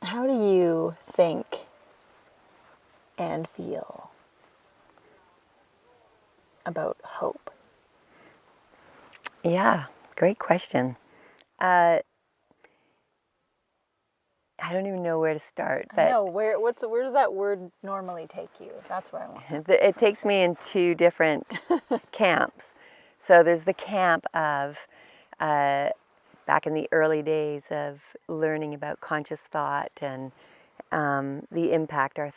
How do you think and feel about hope? Yeah, great question. I don't even know where to start, I but know, where does that word normally take you? That's where I want it takes me in two different camps. So there's the camp of back in the early days of learning about conscious thought and the impact our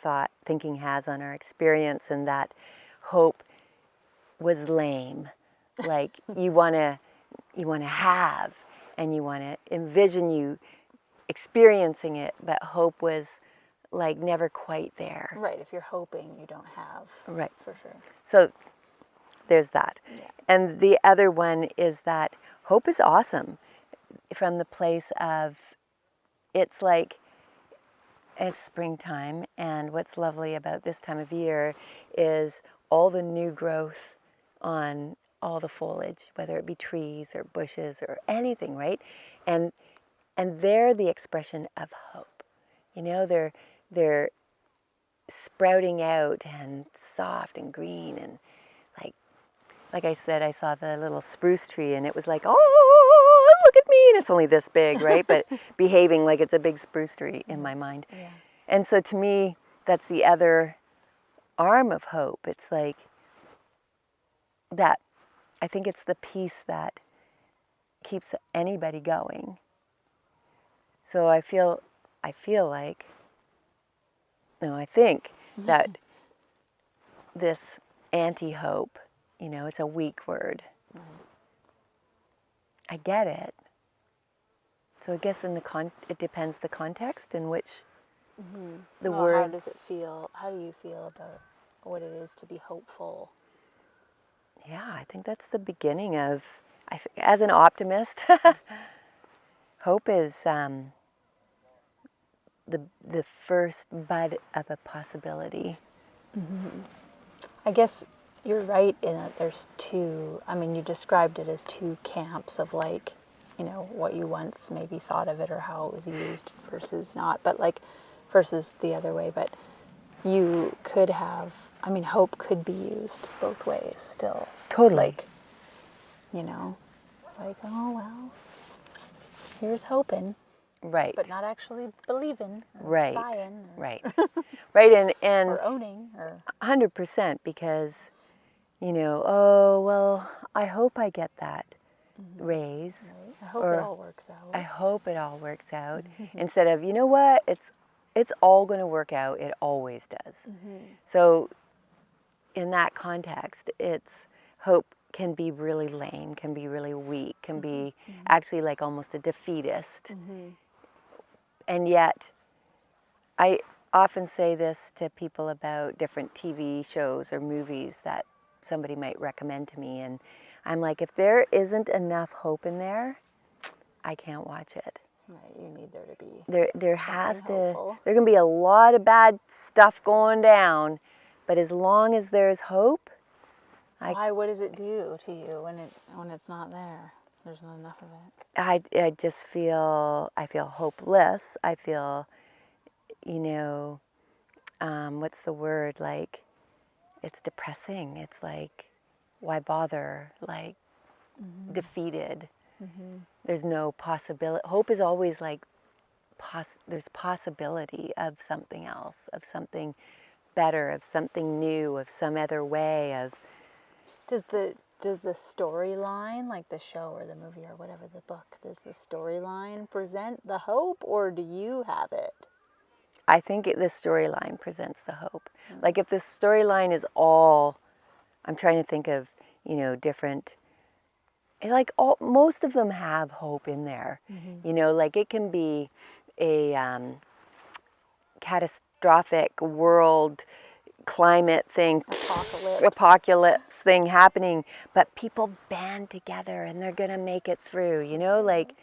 thinking has on our experience, and that hope was lame. Like you want to have, and you want to envision you experiencing it, but hope was like never quite there. Right, if you're hoping, you don't have. Right. For sure. So there's that. Yeah. And the other one is that hope is awesome from the place of it's like it's springtime, and what's lovely about this time of year is all the new growth on all the foliage, whether it be trees or bushes or anything, right? And they're the expression of hope. You know, they're sprouting out and soft and green, and like I said, I saw the little spruce tree and it was like, oh, look at me, and it's only this big, right? But behaving like it's a big spruce tree in my mind. Yeah. And so to me, that's the other arm of hope. It's like that, I think it's the piece that keeps anybody going. So I think that this anti-hope, it's a weak word. I get it. So I guess it depends the context in which the Well, how word. does it feel? How do you feel about what it is to be hopeful? Yeah, I think that's the beginning of. As an optimist, hope is the first bud of a possibility. I guess you're right in that there's two, I mean, you described it as two camps of like, what you once maybe thought of it or how it was used versus not, but like, versus the other way. But you could have, I mean, hope could be used both ways still. Totally. Like, like, oh, well, here's hoping. Right. But not actually believing or Right. buying. Or Right. Right. And or owning. Or 100%, because, oh, well, I hope I get that raise. Right. I hope it Or all works out. I hope it all works out. Instead of, you know what, it's all going to work out. It always does. So in that context, it's hope can be really lame, can be really weak, can be actually like almost a defeatist. And yet, I often say this to people about different TV shows or movies that somebody might recommend to me, and I'm like, if there isn't enough hope in there, I can't watch it. Right, you need there to be There has to, hopeful. there can be a lot of bad stuff going down, but as long as there's hope, Why? What does it do to you when it's not there? There's not enough of it. I just I feel hopeless. I feel, what's the word? Like, it's depressing. It's like, why bother? Like, defeated. There's no possibility. Hope is always like, there's possibility of something else, of something better, of something new, of some other way of. Does the storyline, like the show or the movie or whatever, the book, does the storyline present the hope, or do you have it? I think the storyline presents the hope. Like if the storyline is all, I'm trying to think of, different, like most of them have hope in there. Like it can be a catastrophic world climate thing, apocalypse thing happening, but people band together and they're gonna make it through, like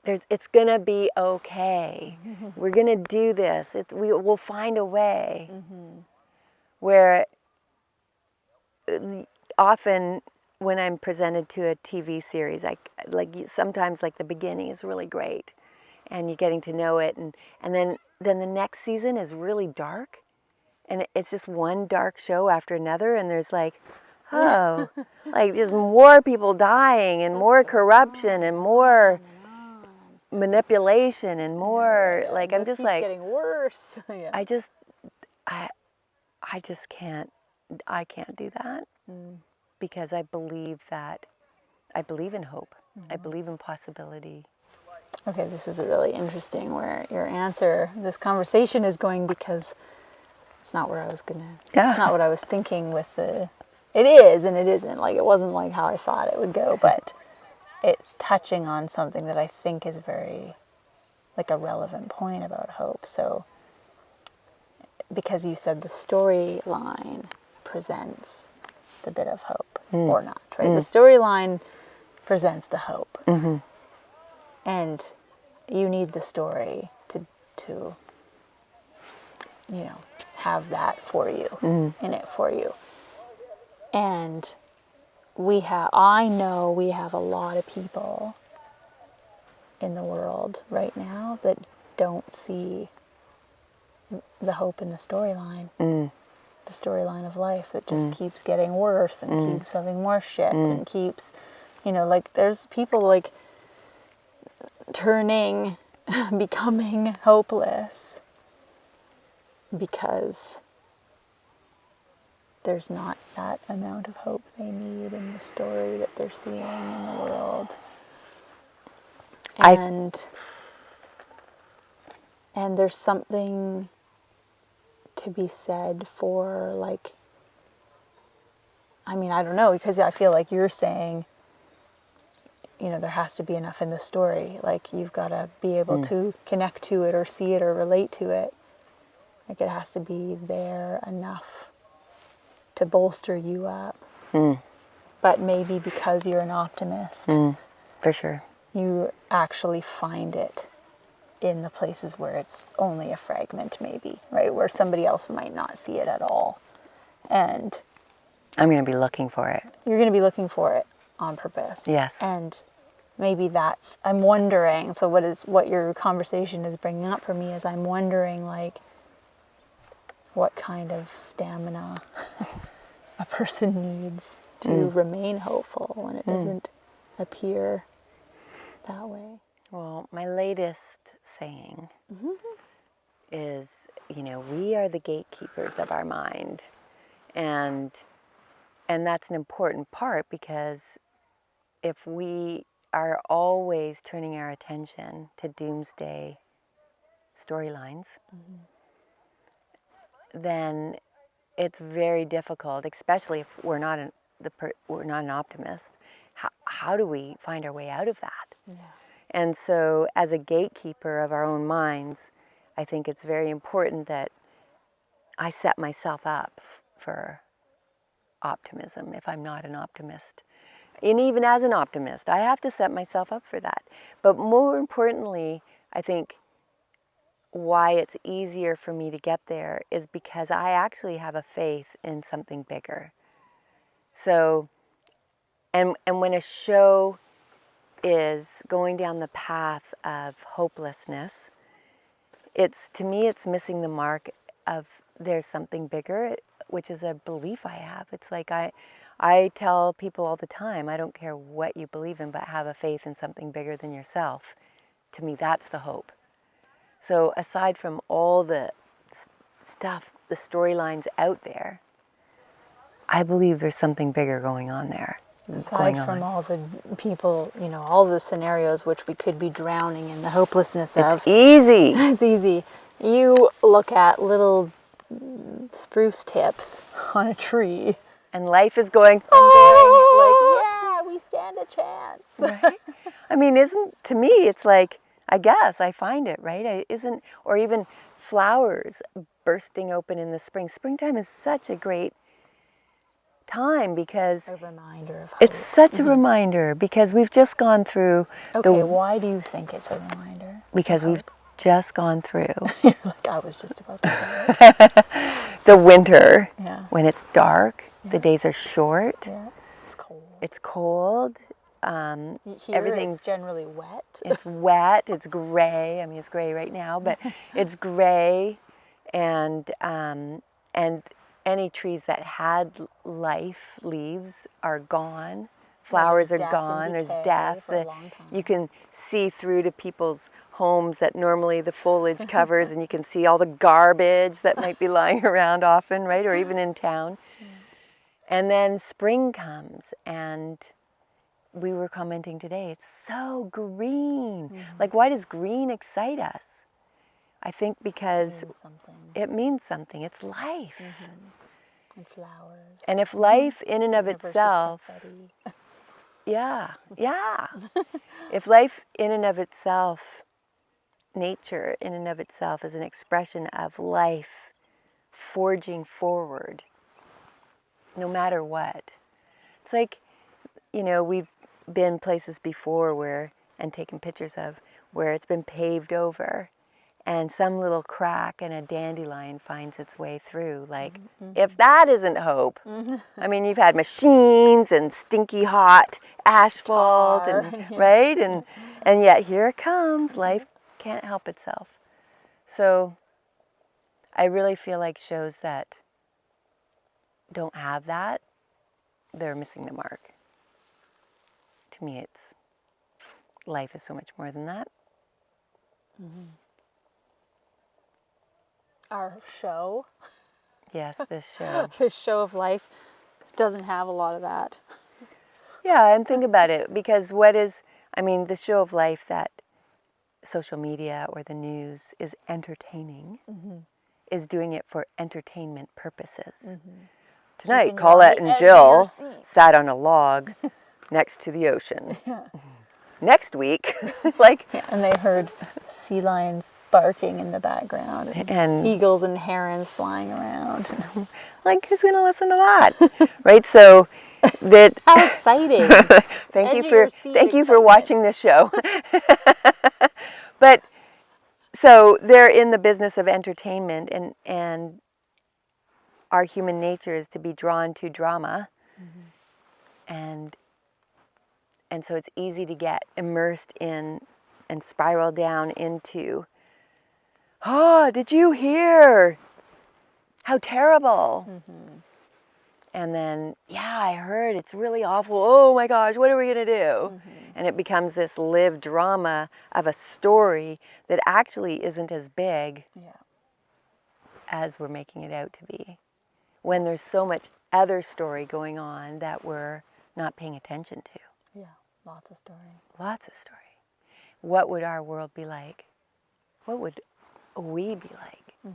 it's gonna be okay. We're gonna do this. We'll find a way. Where often when I'm presented to a TV series, sometimes like the beginning is really great, and you're getting to know it, and then the next season is really dark, and it's just one dark show after another, and there's like, oh, like there's more people dying and more corruption and more manipulation and more like I'm just like getting worse. I just can't do that because I believe in hope. I believe in possibility. Okay, this is really interesting where your answer, this conversation is going, because it's not where I was gonna, it's not what I was thinking with the, it is and it isn't. Like, it wasn't like how I thought it would go, but it's touching on something that I think is very, like, a relevant point about hope. So, because you said the storyline presents the bit of hope, or not, right? The storyline presents the hope. And you need the story to you know, have that for you, in it for you. And I know we have a lot of people in the world right now that don't see the hope in the storyline. The storyline of life. It just keeps getting worse and keeps having more shit and keeps, you know, like, there's people like becoming hopeless because there's not that amount of hope they need in the story that they're seeing in the world. And there's something to be said for, like, I mean, I don't know, because I feel like you're saying, you know, there has to be enough in the story. Like, you've got to be able to connect to it or see it or relate to it. Like, it has to be there enough to bolster you up. But maybe because you're an optimist, For sure, you actually find it in the places where it's only a fragment, maybe, right? Where somebody else might not see it at all. And I'm going to be looking for it. you're going to be looking for it on purpose. Yes. And maybe that's, I'm wondering, so what your conversation is bringing up for me is, I'm wondering, like, what kind of stamina a person needs to remain hopeful when it doesn't appear that way. Well, my latest saying is, you know, we are the gatekeepers of our mind. And that's an important part, because if we are always turning our attention to doomsday storylines, then it's very difficult, especially if we're not an optimist. How do we find our way out of that? Yeah. And so, as a gatekeeper of our own minds, I think it's very important that I set myself up for optimism if I'm not an optimist. And even as an optimist, I have to set myself up for that. But more importantly, I think why it's easier for me to get there is because I actually have a faith in something bigger. So, and when a show is going down the path of hopelessness, to me it's missing the mark of there's something bigger, which is a belief I have. It's like I tell people all the time, I don't care what you believe in, but have a faith in something bigger than yourself. To me, that's the hope. So aside from all the stuff, the storylines out there, I believe there's something bigger going on there. Aside from all the people, you know, all the scenarios which we could be drowning in the hopelessness of. It's easy. It's easy. You look at little spruce tips on a tree. And life is going, oh! Like, yeah, we stand a chance. Right? I mean, to me, it's like, I guess I find it, right? Or even flowers bursting open in the spring. Springtime is such a great time because a reminder of hope. It's such a reminder because we've just gone through. Okay, why do you think it's a reminder? Because we've just gone through. Like I was just about to say it. The winter, Yeah. when it's dark, the days are short. Yeah. It's cold. It's cold. Here everything's it's generally wet. it's wet, it's gray. I mean, it's gray right now, but it's gray, and any trees that had life, leaves, are gone. Flowers are There's death and gone. There's decay death. for a long time. You can see through to people's homes that normally the foliage covers, and you can see all the garbage that might be lying around often, right? Or even in town. And then spring comes, and we were commenting today, it's so green. Like, why does green excite us? I think because it means something. It's life. And flowers. And if life in and of Universe is itself, confetti. yeah. If life in and of itself, nature in and of itself is an expression of life forging forward, no matter what. It's like, we've been places before where, and taken pictures of, where it's been paved over and some little crack and a dandelion finds its way through. Like, if that isn't hope. I mean, you've had machines and stinky hot asphalt, right? And yet here it comes. Life can't help itself. So I really feel like shows that don't have that, they're missing the mark. To me, life is so much more than that. Our show, Yes, this show. this show of life, doesn't have a lot of that. Yeah, and think about it, because the show of life that social media or the news is entertaining, is doing it for entertainment purposes. Tonight, Keeping you Colette on the and edge of your Jill seat. sat on a log next to the ocean. Next week, And they heard sea lions barking in the background, and eagles and herons flying around. who's going to listen to that? Right? So that How exciting! thank Edge you of your for seat for excitement. watching this show. But so they're in the business of entertainment, and our human nature is to be drawn to drama, and so it's easy to get immersed in and spiral down into, oh, did you hear? How terrible. And then, yeah, I heard, it's really awful. Oh my gosh, what are we going to do? And it becomes this lived drama of a story that actually isn't as big as we're making it out to be. When there's so much other story going on that we're not paying attention to. Yeah, lots of story. Lots of story. What would our world be like? What would we be like?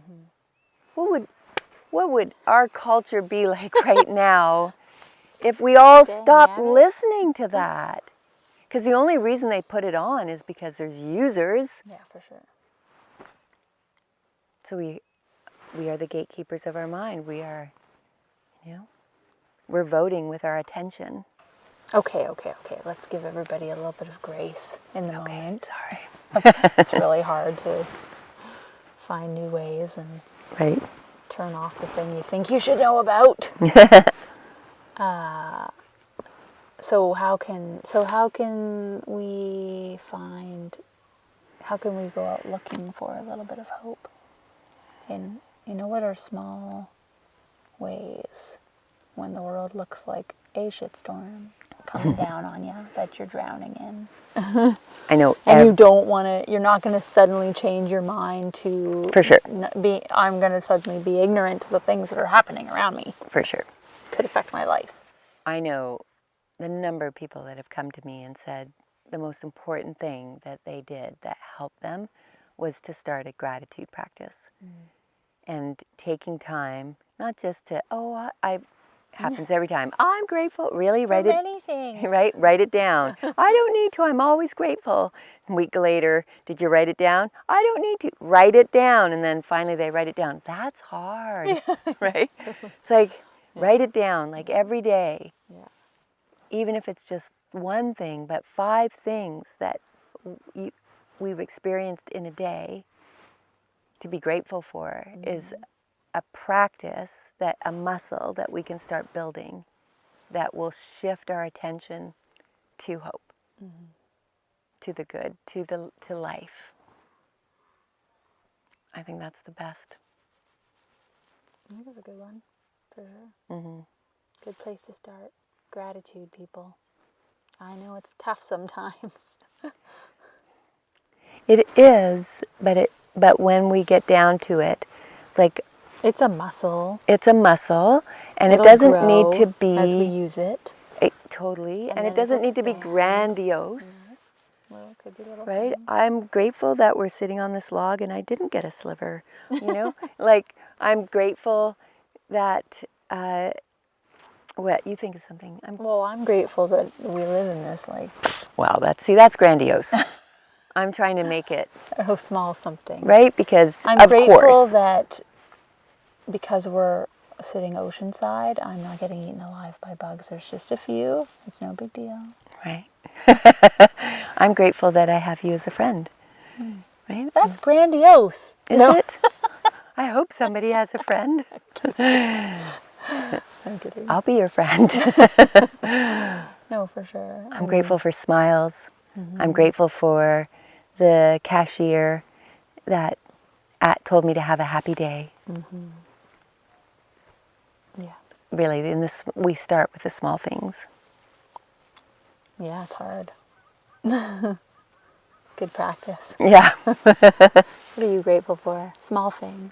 What would our culture be like right now if we all stopped listening to that? Because the only reason they put it on is because there's users. Yeah, for sure. So we are the gatekeepers of our mind. We are, we're voting with our attention. Okay. Let's give everybody a little bit of grace in the moment. Sorry. It's really hard to find new ways and Right. turn off the thing you think you should know about. So how can we go out looking for a little bit of hope? And what are small ways when the world looks like a shitstorm coming down on you that you're drowning in? I know. And you're not going to suddenly change your mind to For sure. I'm going to suddenly be ignorant to the things that are happening around me. For sure. Could affect my life. I know the number of people that have come to me and said the most important thing that they did that helped them was to start a gratitude practice. And taking time, not just to, happens every time. I'm grateful. Really? For many things. Right? Write it down. I don't need to. I'm always grateful. A week later, did you write it down? I don't need to. Write it down. And then finally they write it down. That's hard. Right? It's like, write it down, like every day. Yeah. Even if it's just one thing, but 5 things that we've experienced in a day to be grateful for is a practice, a muscle that we can start building that will shift our attention to hope, to the good, to life. I think that's the best. I think that's a good one, for sure. Good place to start. Gratitude, people. I know it's tough sometimes. It is, but when we get down to it, like It's a muscle. it's a muscle, and It'll it doesn't need to grow be as we use it. Totally, And and it then it'll doesn't need to be expand. grandiose. Well, it could be little Right? things. I'm grateful that we're sitting on this log and I didn't get a sliver, Like, I'm grateful that, what, you think of something? Well, I'm grateful that we live in this, Well, that's grandiose. I'm trying to make it, oh, small something. right? Because, I'm of grateful course. that because we're sitting oceanside, I'm not getting eaten alive by bugs. There's just a few. It's no big deal. Right. I'm grateful that I have you as a friend, right? That's grandiose. Is it? I hope somebody has a friend. I'm kidding. I'll be your friend. No, for sure. I'm grateful for smiles. I'm grateful for the cashier that told me to have a happy day. Yeah. Really, we start with the small things. Yeah, it's hard. Good practice. Yeah. What are you grateful for? Small thing.